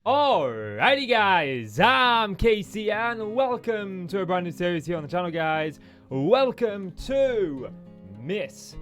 Alrighty guys, I'm Casey and welcome to a brand new series here on the channel guys. Welcome to Miss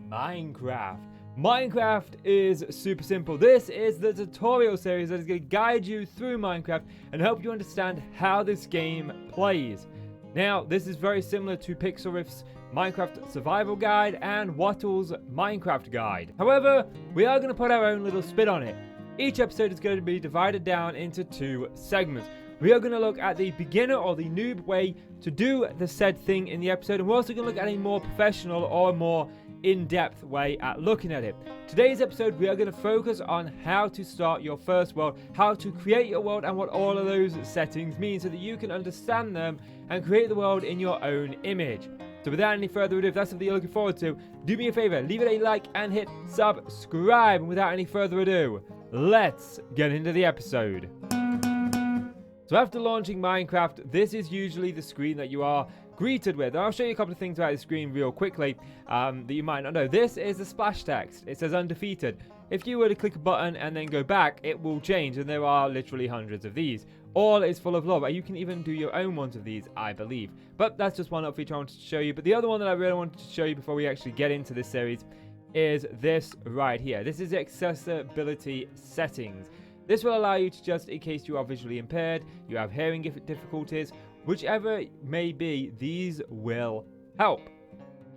Minecraft. Minecraft is super simple. This is the tutorial series that is going to guide you through Minecraft and help you understand how this game plays. Now, this is very similar to Pixel Riff's Minecraft Survival Guide and Wattle's Minecraft Guide. However, we are going to put our own little spin on it. Each episode is going to be divided down into two segments. We are going to look at the beginner or the noob way to do the said thing in the episode, and we're also going to look at a more professional or more in-depth way at looking at it. Today's episode, we are going to focus on how to start your first world, how to create your world, and what all of those settings mean so that you can understand them and create the world in your own image. So without any further ado, if that's something you're looking forward to, do me a favor, leave it a like and hit subscribe. And without any further ado, let's get into the episode. So after launching Minecraft, this is usually the screen that you are greeted with. And I'll show you a couple of things about the screen real quickly that you might not know. This is the splash text. It says undefeated. If you were to click a button and then go back, it will change, and there are literally hundreds of these. All is full of love, and you can even do your own ones of these, I believe. But that's just one up feature I wanted to show you. But the other one that I really wanted to show you before we actually get into this series is this right here. This is accessibility settings. This will allow you to just, in case you are visually impaired, you have hearing difficulties, whichever may be, these will help.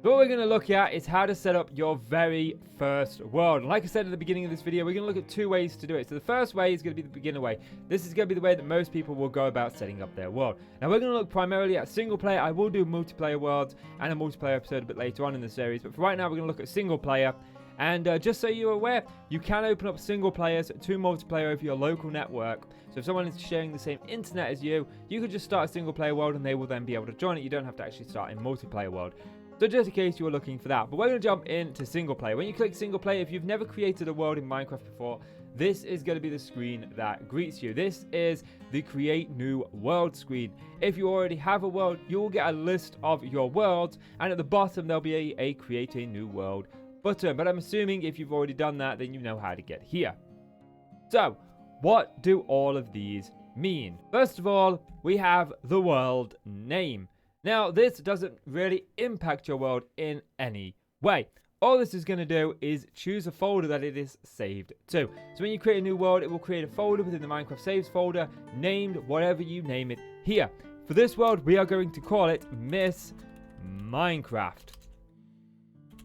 So what we're going to look at is how to set up your very first world. And like I said at the beginning of this video, we're going to look at two ways to do it. So the first way is going to be the beginner way. This is going to be the way that most people will go about setting up their world. Now we're going to look primarily at single player. I will do multiplayer worlds and a multiplayer episode a bit later on in the series. But for right now, we're going to look at single player. And just so you're aware, you can open up single players to multiplayer over your local network. So if someone is sharing the same internet as you, you could just start a single player world and they will then be able to join it. You don't have to actually start a multiplayer world. So just in case you were looking for that. But we're going to jump into single player. When you click single player, if you've never created a world in Minecraft before, this is going to be the screen that greets you. This is the create new world screen. If you already have a world, you will get a list of your worlds. And at the bottom, there'll be a create a new world button. But I'm assuming if you've already done that, then you know how to get here. So what do all of these mean? First of all, we have the world name. Now, this doesn't really impact your world in any way. All this is going to do is choose a folder that it is saved to. So when you create a new world, it will create a folder within the Minecraft Saves folder, named whatever you name it here. For this world, we are going to call it Miss Minecraft.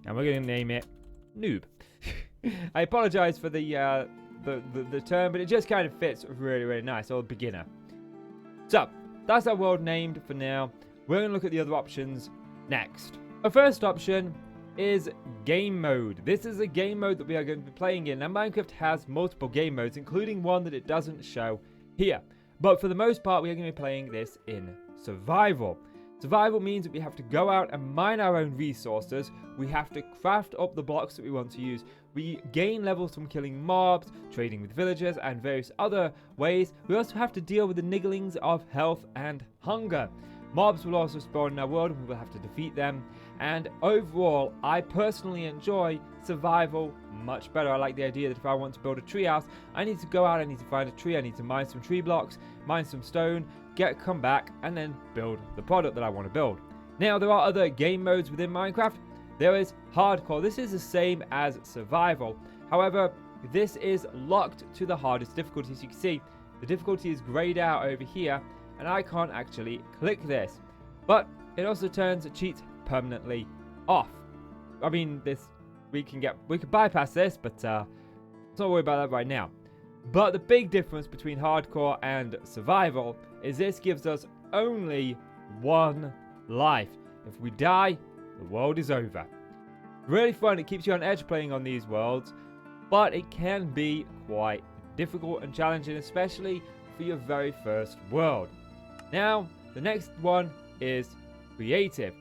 And we're going to name it Noob. I apologize for the term, but it just kind of fits really, really nice, or beginner. So, that's our world named for now. We're going to look at the other options next. Our first option is game mode. This is a game mode that we are going to be playing in. Now, Minecraft has multiple game modes, including one that it doesn't show here. But for the most part, we are going to be playing this in survival. Survival means that we have to go out and mine our own resources. We have to craft up the blocks that we want to use. We gain levels from killing mobs, trading with villagers, and various other ways. We also have to deal with the nigglings of health and hunger. Mobs will also spawn in our world and we will have to defeat them. And overall, I personally enjoy survival much better. I like the idea that if I want to build a treehouse, I need to go out, I need to find a tree, I need to mine some tree blocks, mine some stone, come back, and then build the product that I want to build. Now, there are other game modes within Minecraft. There is hardcore. This is the same as survival. However, this is locked to the hardest difficulty. As you can see, the difficulty is grayed out over here, and I can't actually click this. But it also turns cheats permanently off. I mean, we can bypass this, but let's not worry about that right now. But the big difference between hardcore and survival is this gives us only one life. If we die, the world is over. Really fun. It keeps you on edge playing on these worlds, but it can be quite difficult and challenging, especially for your very first world. Now, the next one is creative.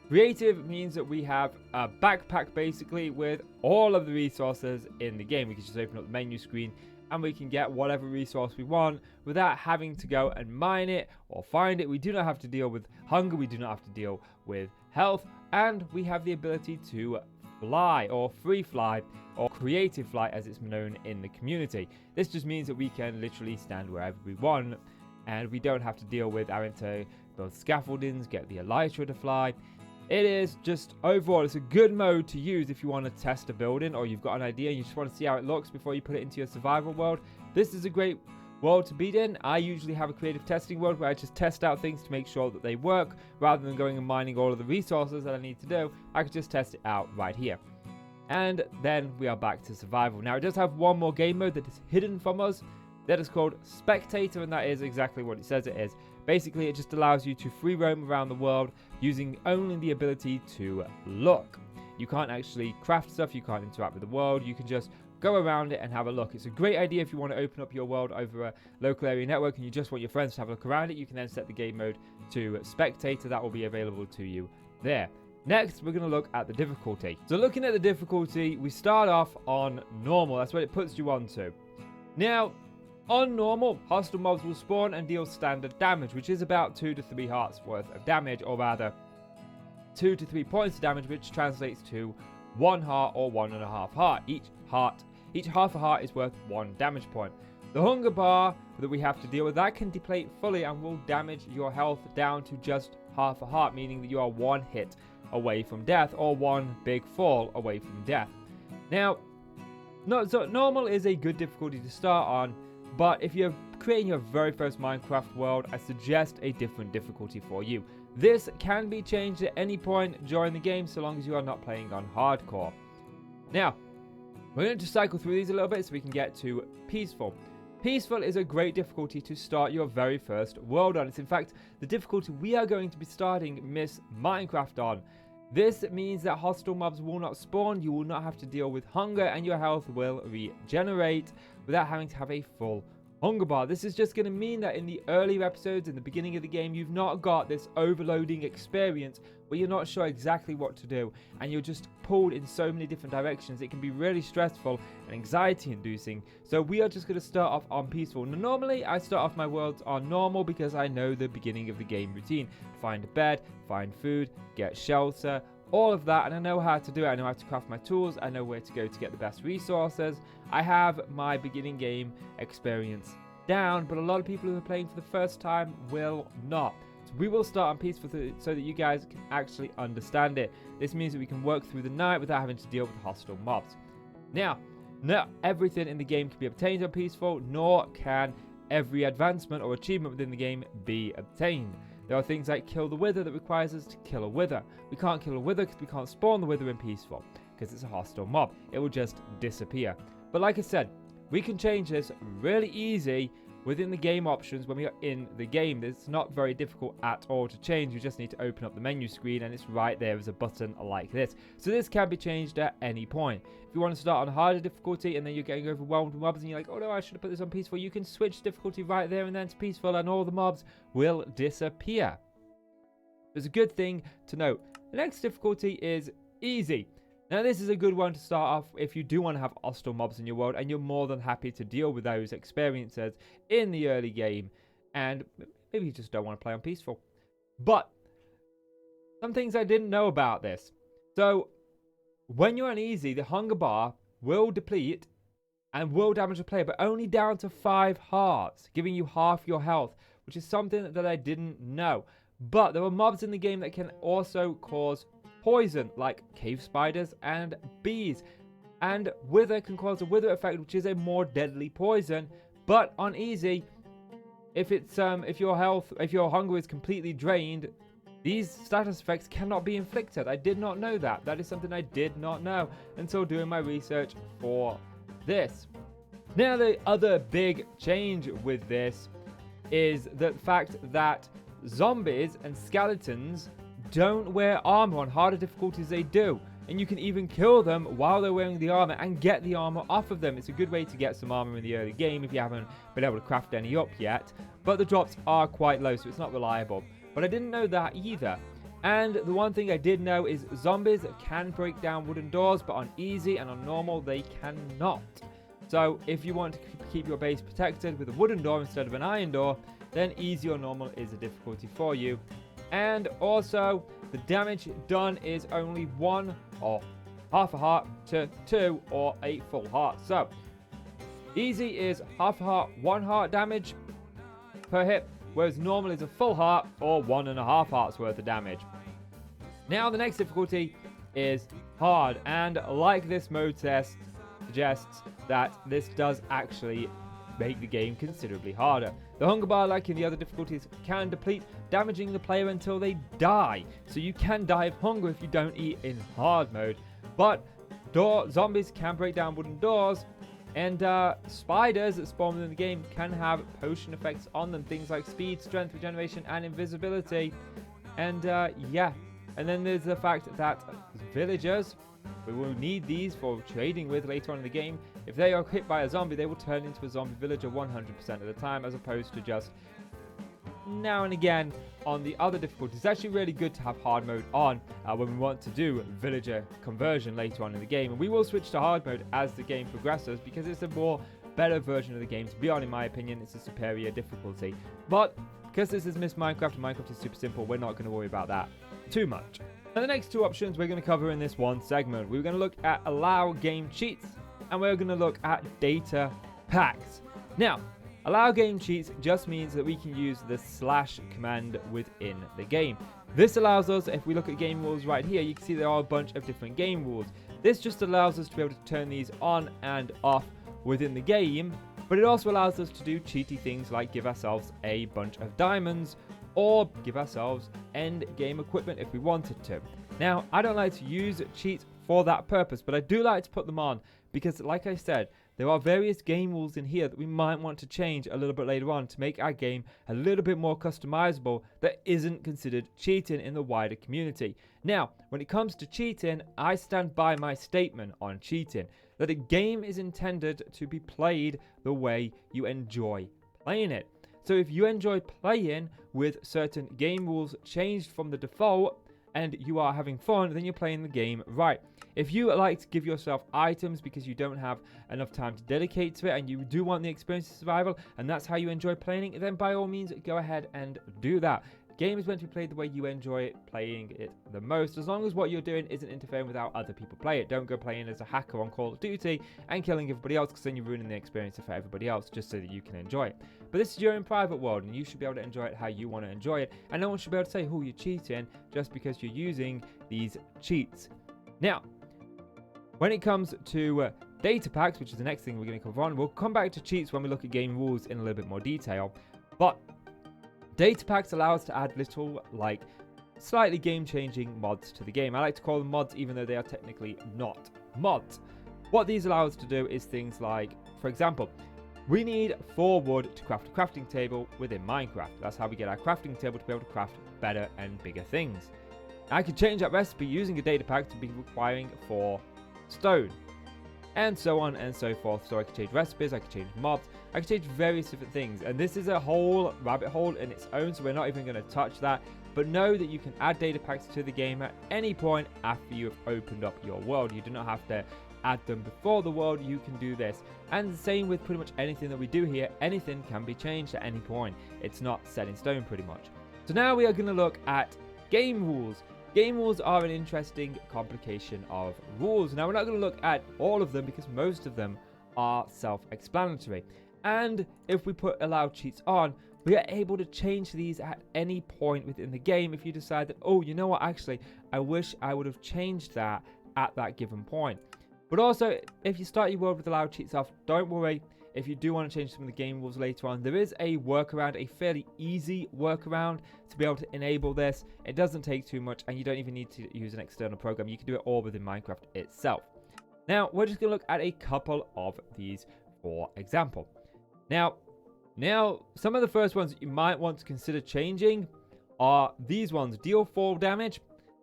Creative means that we have a backpack basically with all of the resources in the game. We can just open up the menu screen and we can get whatever resource we want without having to go and mine it or find it. We do not have to deal with hunger, we do not have to deal with health, and we have the ability to fly, or free fly, or creative flight as it's known in the community. This just means that we can literally stand wherever we want, and we don't have to deal with having to build scaffoldings, get the elytra to fly. It is just, overall, it's a good mode to use if you want to test a building, or you've got an idea and you just want to see how it looks before you put it into your survival world. This is a great world to be in. I usually have a creative testing world where I just test out things to make sure that they work, rather than going and mining all of the resources that I need to do. I could just test it out right here. And then we are back to survival. Now, it does have one more game mode that is hidden from us. That is called Spectator, and that is exactly what it says it is. Basically, it just allows you to free roam around the world using only the ability to look. You can't actually craft stuff, you can't interact with the world, you can just go around it and have a look. It's a great idea if you want to open up your world over a local area network and you just want your friends to have a look around it. You can then set the game mode to Spectator. That will be available to you there. Next, we're going to look at the difficulty. So looking at the difficulty, we start off on normal. That's what it puts you on to. Now, on normal, hostile mobs will spawn and deal standard damage, which is about 2 to 3 hearts worth of damage, or rather 2 to 3 points of damage, which translates to 1 heart or 1.5 heart. Each half a heart is worth 1 damage point. The hunger bar that we have to deal with, that can deplete fully and will damage your health down to just half a heart, meaning that you are 1 hit away from death, or 1 big fall away from death. Now, so normal is a good difficulty to start on, but if you're creating your very first Minecraft world, I suggest a different difficulty for you. This can be changed at any point during the game, so long as you are not playing on hardcore. Now, we're going to cycle through these a little bit so we can get to peaceful. Peaceful is a great difficulty to start your very first world on. It's in fact the difficulty we are going to be starting Miss Minecraft on. This means that hostile mobs will not spawn, you will not have to deal with hunger, and your health will regenerate without having to have a full hunger bar. This is just going to mean that in the earlier episodes, in the beginning of the game, you've not got this overloading experience where you're not sure exactly what to do and you're just pulled in so many different directions. It can be really stressful and anxiety inducing. So we are just going to start off on peaceful. Now, normally I start off my worlds on normal because I know the beginning of the game routine. Find a bed, find food, get shelter, all of that, and I know how to do it. I know how to craft my tools, I know where to go to get the best resources. I have my beginning game experience down, but a lot of people who are playing for the first time will not. So we will start on peaceful so that you guys can actually understand it. This means that we can work through the night without having to deal with hostile mobs. Now, not everything in the game can be obtained on peaceful, nor can every advancement or achievement within the game be obtained. There are things like kill the wither that requires us to kill a wither. We can't kill a wither because we can't spawn the wither in peaceful because it's a hostile mob. It will just disappear. But like I said, we can change this really easy within the game options when we are in the game. It's not very difficult at all to change. You just need to open up the menu screen and it's right there as a button like this. So this can be changed at any point. If you want to start on harder difficulty and then you're getting overwhelmed with mobs and you're like, oh no, I should have put this on peaceful, you can switch difficulty right there and then to peaceful and all the mobs will disappear. There's a good thing to note. The next difficulty is easy. Now this is a good one to start off if you do want to have hostile mobs in your world and you're more than happy to deal with those experiences in the early game and maybe you just don't want to play on peaceful. But some things I didn't know about this. So when you're on easy, the hunger bar will deplete and will damage the player, but only down to 5 hearts, giving you half your health, which is something that I didn't know. But there are mobs in the game that can also cause poison, like cave spiders and bees, and wither can cause a wither effect, which is a more deadly poison. But on easy, if your hunger is completely drained, these status effects cannot be inflicted. I did not know that. That is something I did not know until doing my research for this. Now, the other big change with this is the fact that zombies and skeletons don't wear armor. On harder difficulties they do, and you can even kill them while they're wearing the armor and get the armor off of them. It's a good way to get some armor in the early game if you haven't been able to craft any up yet, but the drops are quite low, so it's not reliable. But I didn't know that either. And the one thing I did know is zombies can break down wooden doors, but on easy and on normal they cannot. So if you want to keep your base protected with a wooden door instead of an iron door, then easy or normal is a difficulty for you. And also, the damage done is only 1 or half a heart to 2 or a full heart. So easy is half a heart, 1 heart damage per hit, whereas normal is a full heart or 1.5 hearts worth of damage. Now the next difficulty is hard, and like this mode test suggests, that this does actually make the game considerably harder. The hunger bar, like in the other difficulties, can deplete, damaging the player until they die. So you can die of hunger if you don't eat in hard mode. But zombies can break down wooden doors, and spiders that spawn within the game can have potion effects on them. Things like speed, strength, regeneration, and invisibility. And yeah. And then there's the fact that villagers, we will need these for trading with later on in the game. If they are hit by a zombie, they will turn into a zombie villager 100% of the time, as opposed to just now and again on the other difficulties. It's actually really good to have hard mode on when we want to do villager conversion later on in the game. And we will switch to hard mode as the game progresses, because it's a more better version of the game. To be honest, in my opinion, it's a superior difficulty. But because this is Miss Minecraft and Minecraft is super simple, we're not going to worry about that too much. Now the next 2 options we're going to cover in this one segment. We're going to look at allow game cheats, and we're going to look at data packs. Now, allow game cheats just means that we can use the / command within the game. This allows us, if we look at game rules right here, you can see there are a bunch of different game rules. This just allows us to be able to turn these on and off within the game, but it also allows us to do cheaty things like give ourselves a bunch of diamonds, or give ourselves end game equipment if we wanted to. Now, I don't like to use cheats for that purpose, but I do like to put them on because, like I said, there are various game rules in here that we might want to change a little bit later on to make our game a little bit more customizable that isn't considered cheating in the wider community. Now, when it comes to cheating, I stand by my statement on cheating, that a game is intended to be played the way you enjoy playing it. So if you enjoy playing with certain game rules changed from the default and you are having fun, then you're playing the game right. If you like to give yourself items because you don't have enough time to dedicate to it and you do want the experience of survival and that's how you enjoy playing it, then by all means go ahead and do that. Game is meant to be played the way you enjoy playing it the most, as long as what you're doing isn't interfering with how other people play it. Don't go playing as a hacker on Call of Duty and killing everybody else, because then you're ruining the experience for everybody else just so that you can enjoy it. But this is your own private world, and you should be able to enjoy it how you want to enjoy it, and no one should be able to say, oh, you're cheating, just because you're using these cheats. Now, when it comes to data packs, which is the next thing we're going to cover on, we'll come back to cheats when we look at game rules in a little bit more detail, but data packs allow us to add little, like, slightly game-changing mods to the game. I like to call them mods, even though they are technically not mods. What these allow us to do is things like, for example, we need 4 wood to craft a crafting table within Minecraft. That's how we get our crafting table to be able to craft better and bigger things. I could change that recipe using a data pack to be requiring 4 stone, and so on and so forth. So I could change recipes, I could change mobs, I could change various different things, and this is a whole rabbit hole in its own, so we're not even going to touch that. But know that you can add data packs to the game at any point after you have opened up your world. You do not have to add them before the world, you can do this. And the same with pretty much anything that we do here, anything can be changed at any point. It's not set in stone pretty much. So now we are going to look at game rules. Game rules are an interesting complication of rules. Now, we're not going to look at all of them because most of them are self-explanatory. And if we put allow cheats on, we are able to change these at any point within the game if you decide that, oh, you know what, actually, I wish I would have changed that at that given point. But also, if you start your world with allow cheats off, don't worry. If you do want to change some of the game rules later on, there is a workaround, a fairly easy workaround to be able to enable this. It doesn't take too much, and you don't even need to use an external program. You can do it all within Minecraft itself. Now, we're just going to look at a couple of these for example. Now, some of the first ones that you might want to consider changing are these ones. Deal fall damage.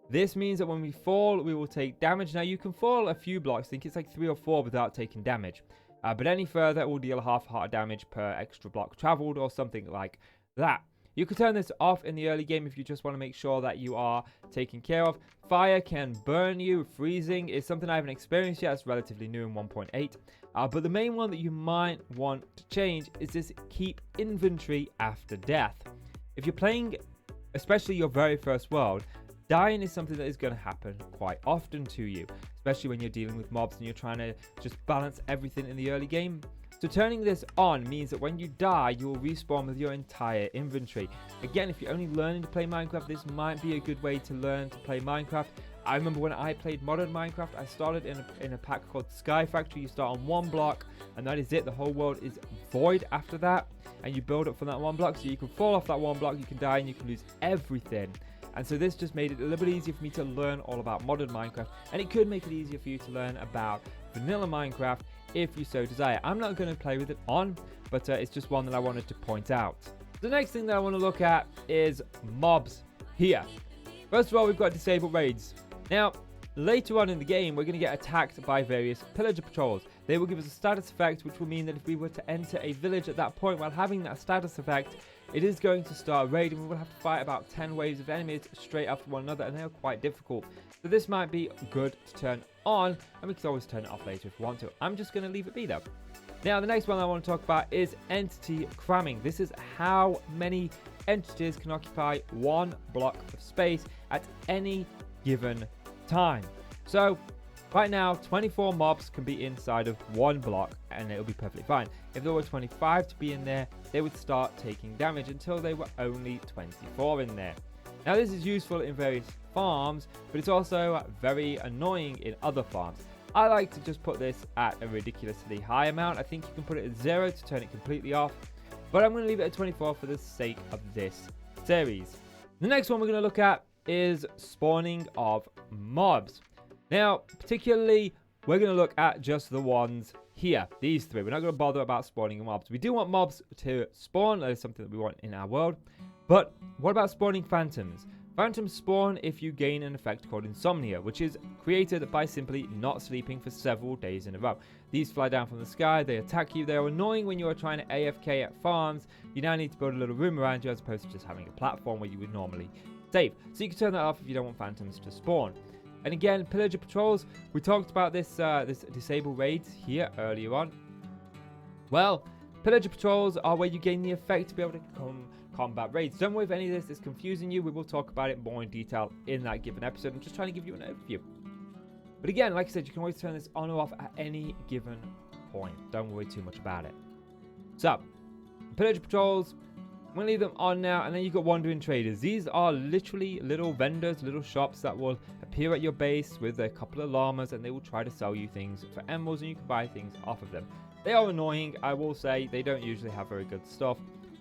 This means that when we fall, we will take damage. Now, you can fall a few blocks. I think it's like 3 or 4 without taking damage. But any further, it will deal half heart damage per extra block traveled or something like that. You can turn this off in the early game if you just want to make sure that you are taken care of. Fire can burn you. Freezing is something I haven't experienced yet. It's relatively new in 1.8. But the main one that you might want to change is this keep inventory after death. If you're playing, especially your very first world, dying is something that is going to happen quite often to you, especially when you're dealing with mobs and you're trying to just balance everything in the early game. So turning this on means that when you die, you will respawn with your entire inventory. Again, if you're only learning to play Minecraft, this might be a good way to learn to play Minecraft. I remember when I played modern Minecraft, I started in a pack called Sky Factory. You start on 1 block, and that is it. The whole world is void after that, and you build up from that 1 block. So you can fall off that 1 block, you can die, and you can lose everything. And so this just made it a little bit easier for me to learn all about modern Minecraft, and it could make it easier for you to learn about vanilla Minecraft if you so desire. I'm not going to play with it on, but it's just one that I wanted to point out. The next thing that I want to look at is mobs here. First of all, we've got disable raids. Now, later on in the game, we're going to get attacked by various Pillager Patrols. They will give us a status effect, which will mean that if we were to enter a village at that point while having that status effect, it is going to start a raid, and we will have to fight about 10 waves of enemies straight after one another, and they are quite difficult. So this might be good to turn on, and we can always turn it off later if we want to. I'm just going to leave it be though. Now, the next one I want to talk about is entity cramming. This is how many entities can occupy 1 block of space at any given time. So right now, 24 mobs can be inside of 1 block, and it'll be perfectly fine. If there were 25 to be in there, they would start taking damage until they were only 24 in there. Now, this is useful in various farms, but it's also very annoying in other farms. I like to just put this at a ridiculously high amount. I think you can put it at 0 to turn it completely off, but I'm going to leave it at 24 for the sake of this series. The next one we're going to look at is spawning of mobs. Now, particularly, we're going to look at just the ones here, these 3. We're not going to bother about spawning mobs. We do want mobs to spawn. That is something that we want in our world. But what about spawning phantoms? Phantoms spawn if you gain an effect called insomnia, which is created by simply not sleeping for several days in a row. These fly down from the sky, they attack you, they are annoying when you are trying to AFK at farms. You now need to build a little room around you as opposed to just having a platform where you would normally save. So you can turn that off if you don't want phantoms to spawn. And again, Pillager Patrols, we talked about this disable raids here earlier on. Well, Pillager Patrols are where you gain the effect to be able to combat raids. Don't worry if any of this is confusing you. We will talk about it more in detail in that given episode. I'm just trying to give you an overview. But again, like I said, you can always turn this on or off at any given point. Don't worry too much about it. So, Pillager Patrols, I'm going to leave them on now, and then you've got Wandering Traders. These are literally little vendors, little shops that will appear at your base with a couple of llamas, and they will try to sell you things for emeralds, and you can buy things off of them. They are annoying, I will say. They don't usually have very good stuff,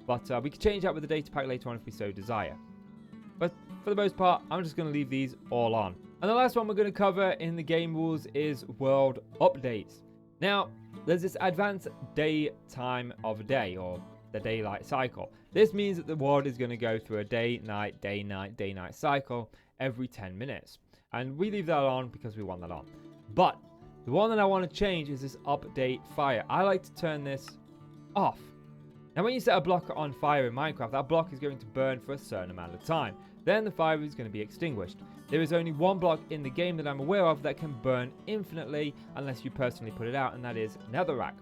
but we can change that with the data pack later on if we so desire. But for the most part, I'm just going to leave these all on. And the last one we're going to cover in the game rules is world updates. Now, there's this advanced daytime of day, or the daylight cycle. This means that the world is going to go through a day-night, day-night, day-night cycle every 10 minutes. And we leave that on because we want that on. But the one that I want to change is this update fire. I like to turn this off. Now, when you set a block on fire in Minecraft, that block is going to burn for a certain amount of time. Then the fire is going to be extinguished. There is only 1 block in the game that I'm aware of that can burn infinitely unless you personally put it out, and that is netherrack.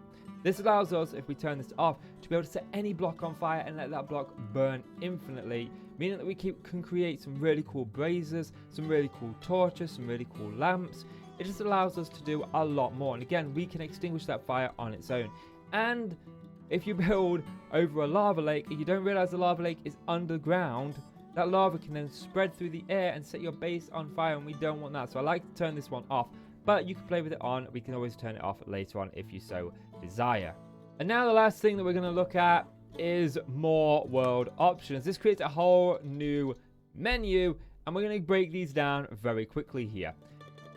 This allows us, if we turn this off, to be able to set any block on fire and let that block burn infinitely, meaning that we can create some really cool braziers, some really cool torches, some really cool lamps. It just allows us to do a lot more, and again, we can extinguish that fire on its own. And if you build over a lava lake and you don't realize the lava lake is underground, that lava can then spread through the air and set your base on fire, and we don't want that. So I like to turn this one off, but you can play with it on. We can always turn it off later on if you so desire. And now the last thing that we're going to look at is more world options. This creates a whole new menu, and we're going to break these down very quickly here.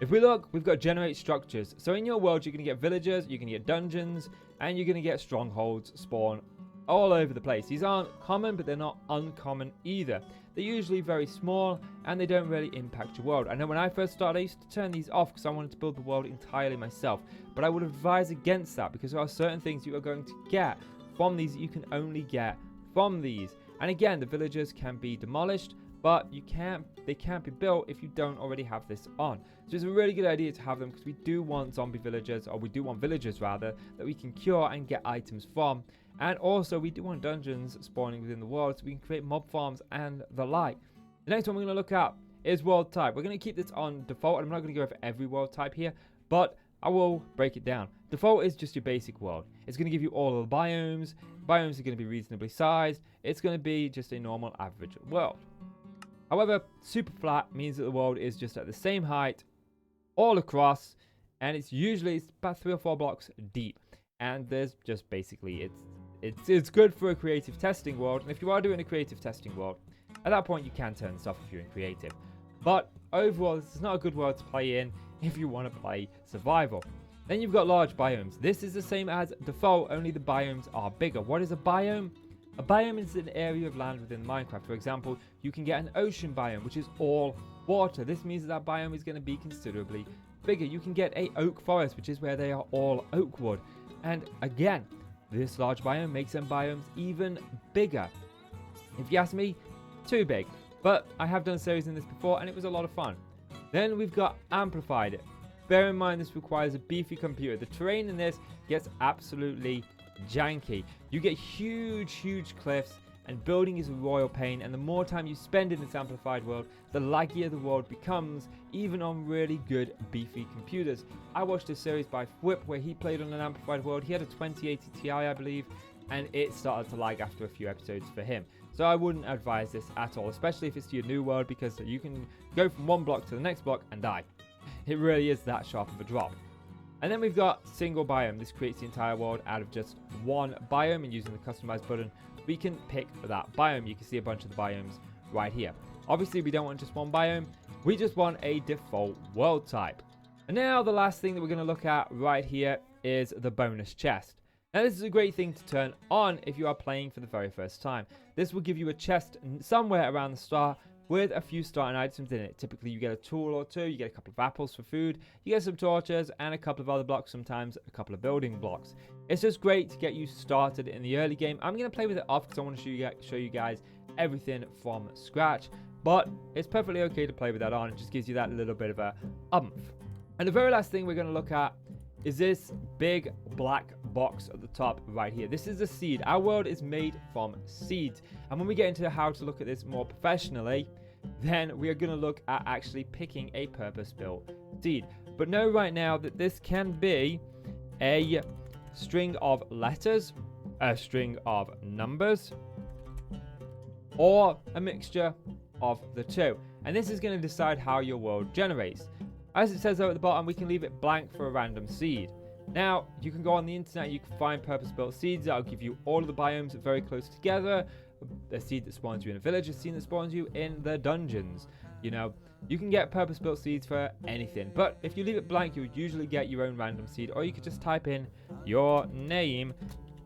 If we look, we've got generate structures. So in your world, you're going to get villagers, you're going to get dungeons, and you're going to get strongholds spawn all over the place. These aren't common, but they're not uncommon either. They're usually very small, and they don't really impact your world. I know when I first started, I used to turn these off because I wanted to build the world entirely myself. But I would advise against that because there are certain things you are going to get from these that you can only get from these. And again, the villagers can be demolished, but they can't be built if you don't already have this on. So it's a really good idea to have them because we do want zombie villagers, or we do want villagers rather, that we can cure and get items from. And also we do want dungeons spawning within the world so we can create mob farms and the like. The next one we're going to look at is world type. We're going to keep this on default. I'm not going to go over every world type here, but I will break it down. Default is just your basic world. It's going to give you all of the biomes. Biomes are going to be reasonably sized. It's going to be just a normal average world. However, super flat means that the world is just at the same height all across, and it's about 3 or 4 blocks deep. And there's just basically, it's good for a creative testing world. And if you are doing a creative testing world, at that point you can turn this off if you're in creative. But overall, this is not a good world to play in if you want to play survival. Then you've got large biomes. This is the same as default, only the biomes are bigger. What is a biome? A biome is an area of land within Minecraft. For example, you can get an ocean biome, which is all water. This means that biome is going to be considerably bigger. You can get a oak forest, which is where they are all oak wood. And again, this large biome makes them biomes even bigger. If you ask me, too big. But I have done a series in this before, and it was a lot of fun. Then we've got amplified. Bear in mind this requires a beefy computer. The terrain in this gets absolutely janky. You get huge cliffs, and building is a royal pain, and the more time you spend in this amplified world, the laggier the world becomes, even on really good beefy computers. I watched a series by Whip where he played on an amplified world. He had a 2080 Ti, I believe, and it started to lag after a few episodes for him. So I wouldn't advise this at all, especially if it's to your new world, because you can go from one block to the next block and die. It really is that sharp of a drop. And then we've got single biome. This creates the entire world out of just one biome, and using the customize button, we can pick that biome. You can see a bunch of the biomes right here. Obviously, we don't want just one biome. We just want a default world type. And now the last thing that we're going to look at right here is the bonus chest. Now, this is a great thing to turn on if you are playing for the very first time. This will give you a chest somewhere around the start with a few starting items in it. Typically, you get a tool or two, you get a couple of apples for food, you get some torches, and a couple of other blocks, sometimes a couple of building blocks. It's just great to get you started in the early game. I'm going to play with it off because I want to show you guys everything from scratch, but it's perfectly okay to play with that on. It just gives you that little bit of a oomph. And the very last thing we're going to look at is this big black box at the top right here. This is a seed. Our world is made from seeds. And when we get into how to look at this more professionally, then we are going to look at actually picking a purpose-built seed. But know right now that this can be a string of letters, a string of numbers, or a mixture of the two. And this is going to decide how your world generates. As it says there at the bottom, we can leave it blank for a random seed. Now, you can go on the internet, you can find purpose-built seeds that'll give you all of the biomes very close together. A seed that spawns you in a village, a seed that spawns you in the dungeons. You know, you can get purpose-built seeds for anything. But if you leave it blank, you'll usually get your own random seed. Or you could just type in your name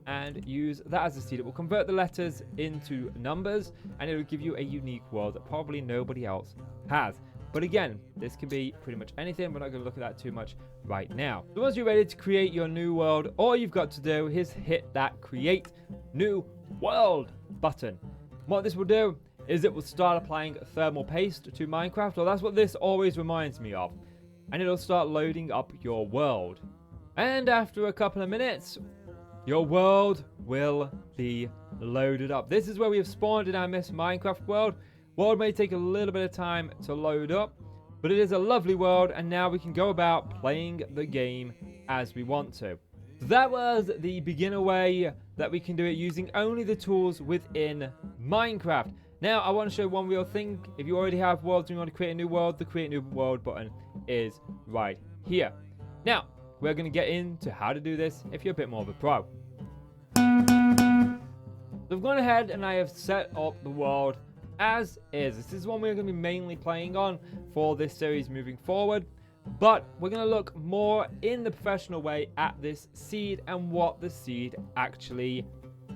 and use that as a seed. It will convert the letters into numbers, and it will give you a unique world that probably nobody else has. But again, this can be pretty much anything. We're not going to look at that too much right now. So once you're ready to create your new world, all you've got to do is hit that create new world button. What this will do is it will start applying thermal paste to Minecraft. Well, that's what this always reminds me of. And it'll start loading up your world. And after a couple of minutes, your world will be loaded up. This is where we have spawned in our Miss Minecraft world. World may take a little bit of time to load up, but it is a lovely world, and now we can go about playing the game as we want to. So that was the beginner way that we can do it using only the tools within Minecraft. Now, I want to show one real thing. If you already have worlds and you want to create a new world, the create new world button is right here. Now, we're going to get into how to do this if you're a bit more of a pro. So I've gone ahead and I have set up the world as is. This is one we're going to be mainly playing on for this series moving forward, but we're going to look more in the professional way at this seed and what the seed actually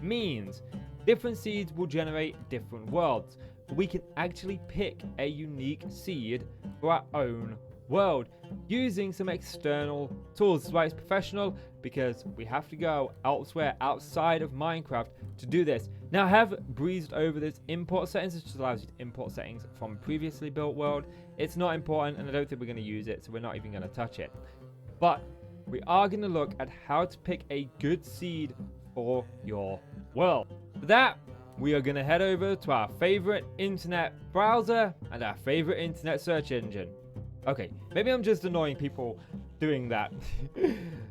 means. Different seeds will generate different worlds, but we can actually pick a unique seed for our own world using some external tools. That's why it's professional, because we have to go elsewhere outside of Minecraft to do this. Now, I have breezed over this import settings. This just allows you to import settings from a previously built world. It's not important, and I don't think we're going to use it, so we're not even going to touch it. But we are going to look at how to pick a good seed for your world. For that, we are going to head over to our favorite internet browser and our favorite internet search engine. Okay, maybe I'm just annoying people doing that.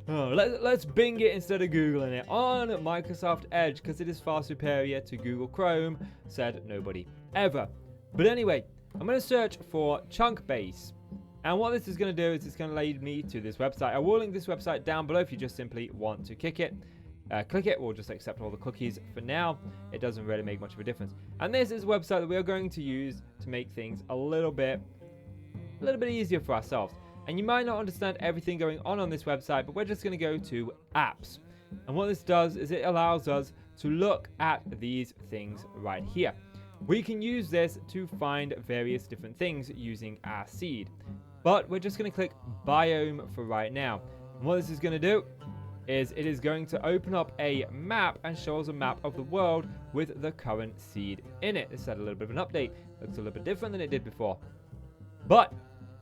Let's Bing it instead of Googling it on Microsoft Edge, because it is far superior to Google Chrome, said nobody ever. But anyway, I'm going to search for chunk base. And what this is going to do is it's going to lead me to this website. I will link this website down below if you just simply want to click it. We'll just accept all the cookies for now. It doesn't really make much of a difference. And this is a website that we are going to use to make things a little bit easier for ourselves. And you might not understand everything going on this website, but we're just going to go to apps. And what this does is it allows us to look at these things right here. We can use this to find various different things using our seed. But we're just going to click biome for right now. And what this is going to do is it is going to open up a map and show us a map of the world with the current seed in it. This had a little bit of an update. Looks a little bit different than it did before. But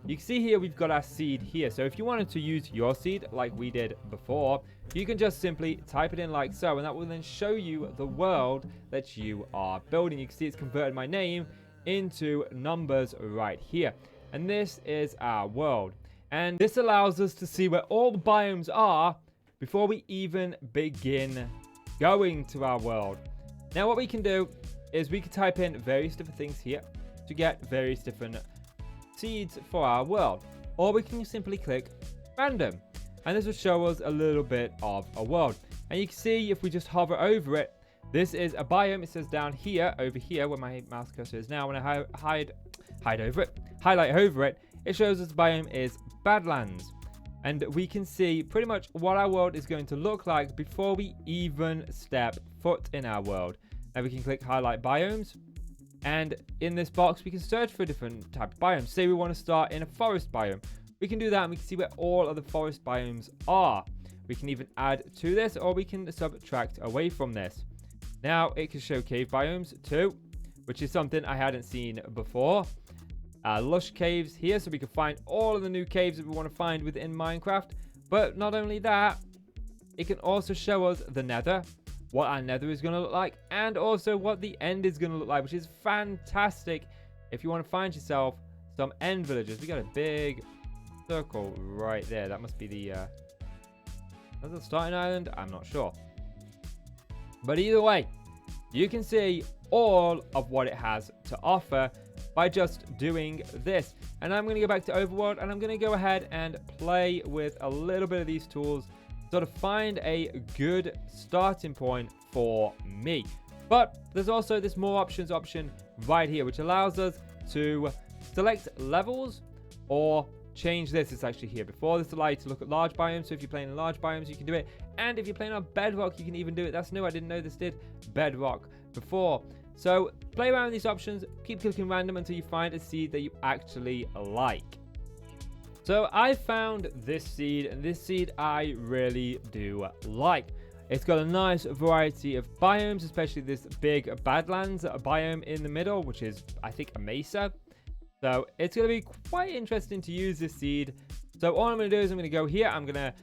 you can see here we've got our seed here. So if you wanted to use your seed like we did before, you can just simply type it in like so, and that will then show you the world that you are building. You can see it's converted my name into numbers right here. And this is our world. And this allows us to see where all the biomes are before we even begin going to our world. Now what we can do is we can type in various different things here to get various different seeds for our world, or we can simply click random, and this will show us a little bit of a world. And you can see if we just hover over it, this is a biome. It says down here, over here where my mouse cursor is now, when I highlight over it, it shows us the biome is Badlands. And we can see pretty much what our world is going to look like before we even step foot in our world. Now we can click highlight biomes, and in this box we can search for a different type of biome. Say we want to start in a forest biome, we can do that, and we can see where all of the forest biomes are. We can even add to this, or we can subtract away from this. Now it can show cave biomes too, which is something I hadn't seen before. Lush caves here, so we can find all of the new caves that we want to find within Minecraft. But not only that, it can also show us the nether, what our nether is going to look like, and also what the end is going to look like, which is fantastic if you want to find yourself some end villagers. We got a big circle right there. That must be the that's the starting island. I'm not sure, but either way, you can see all of what it has to offer by just doing this. And I'm going to go back to Overworld, and I'm going to go ahead and play with a little bit of these tools, sort of find a good starting point for me. But there's also this more options option right here, which allows us to select levels or change this. It's actually here before. This allows you to look at large biomes. So if you're playing in large biomes, you can do it. And if you're playing on bedrock, you can even do it. That's new. I didn't know this did bedrock before. So play around with these options, keep clicking random until you find a seed that you actually like. So I found this seed, and this seed I really do like. It's got a nice variety of biomes, especially this big Badlands biome in the middle, which is, I think, a mesa. So it's going to be quite interesting to use this seed. So all I'm going to do is I'm going to go here. I'm going to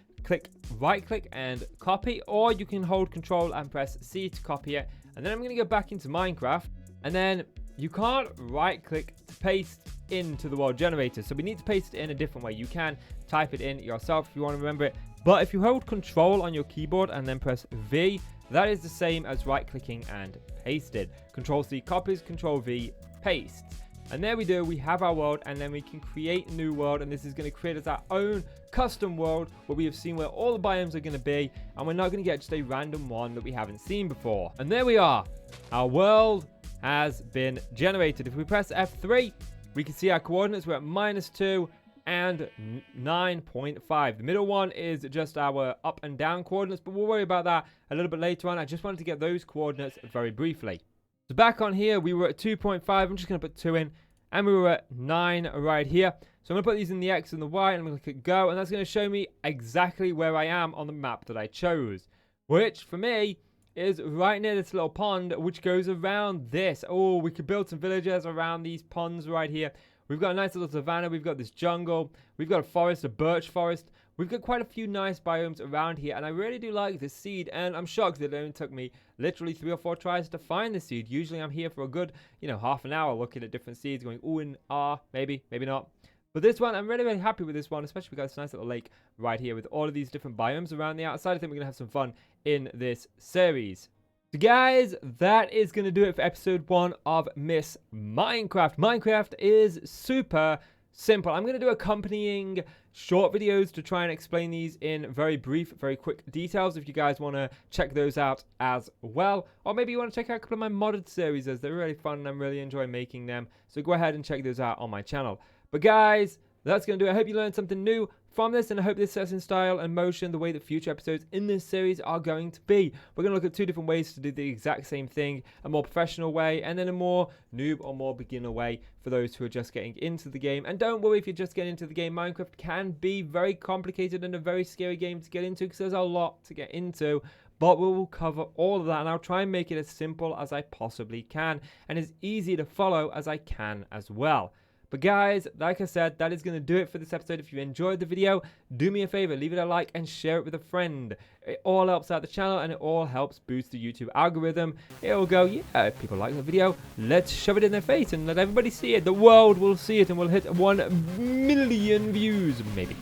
right click and copy, or you can hold control and press C to copy it. And then I'm going to go back into Minecraft, and then you can't right click to paste into the world generator. So we need to paste it in a different way. You can type it in yourself if you want to remember it. But if you hold control on your keyboard and then press V, that is the same as right clicking and pasted. Control C copies, Control V pastes. And there we do, we have our world, and then we can create a new world, and this is going to create us our own custom world where we have seen where all the biomes are going to be, and we're not going to get just a random one that we haven't seen before. And there we are, our world has been generated. If we press F3, we can see our coordinates. We're at -2 and 9.5. The middle one is just our up and down coordinates, but we'll worry about that a little bit later on. I just wanted to get those coordinates very briefly. So back on here, we were at 2.5. I'm just going to put 2 in. And we were at 9 right here. So I'm going to put these in the X and the Y, and I'm going to click go. And that's going to show me exactly where I am on the map that I chose. Which, for me, is right near this little pond, which goes around this. Oh, we could build some villages around these ponds right here. We've got a nice little savanna. We've got this jungle. We've got a forest, a birch forest. We've got quite a few nice biomes around here, and I really do like this seed, and I'm shocked that it only took me literally 3 or 4 tries to find the seed. Usually I'm here for a good, half an hour looking at different seeds, going, ooh and ah, maybe not. But this one, I'm really, really happy with this one, especially we got this nice little lake right here with all of these different biomes around the outside. I think we're going to have some fun in this series. So guys, that is going to do it for episode 1 of Miss Minecraft. Minecraft is super simple. I'm going to do accompanying short videos to try and explain these in very brief, very quick details if you guys want to check those out as well. Or maybe you want to check out a couple of my modded series as they're really fun and I'm really enjoying making them. So go ahead and check those out on my channel. But guys, that's going to do it. I hope you learned something new from this, and I hope this sets in style and motion the way that future episodes in this series are going to be. We're going to look at 2 different ways to do the exact same thing, a more professional way and then a more noob or more beginner way for those who are just getting into the game. And don't worry if you're just getting into the game, Minecraft can be very complicated and a very scary game to get into because there's a lot to get into. But we will cover all of that, and I'll try and make it as simple as I possibly can and as easy to follow as I can as well. But guys, like I said, that is going to do it for this episode. If you enjoyed the video, do me a favor, leave it a like and share it with a friend. It all helps out the channel and it all helps boost the YouTube algorithm. It will go, yeah, if people like the video, let's shove it in their face and let everybody see it. The world will see it and we'll hit 1 million views. Maybe.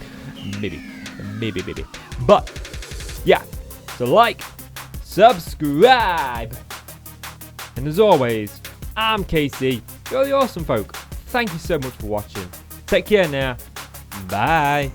But, yeah, so like, subscribe. And as always, I'm KC. You're the awesome folk. Thank you so much for watching. Take care now. Bye.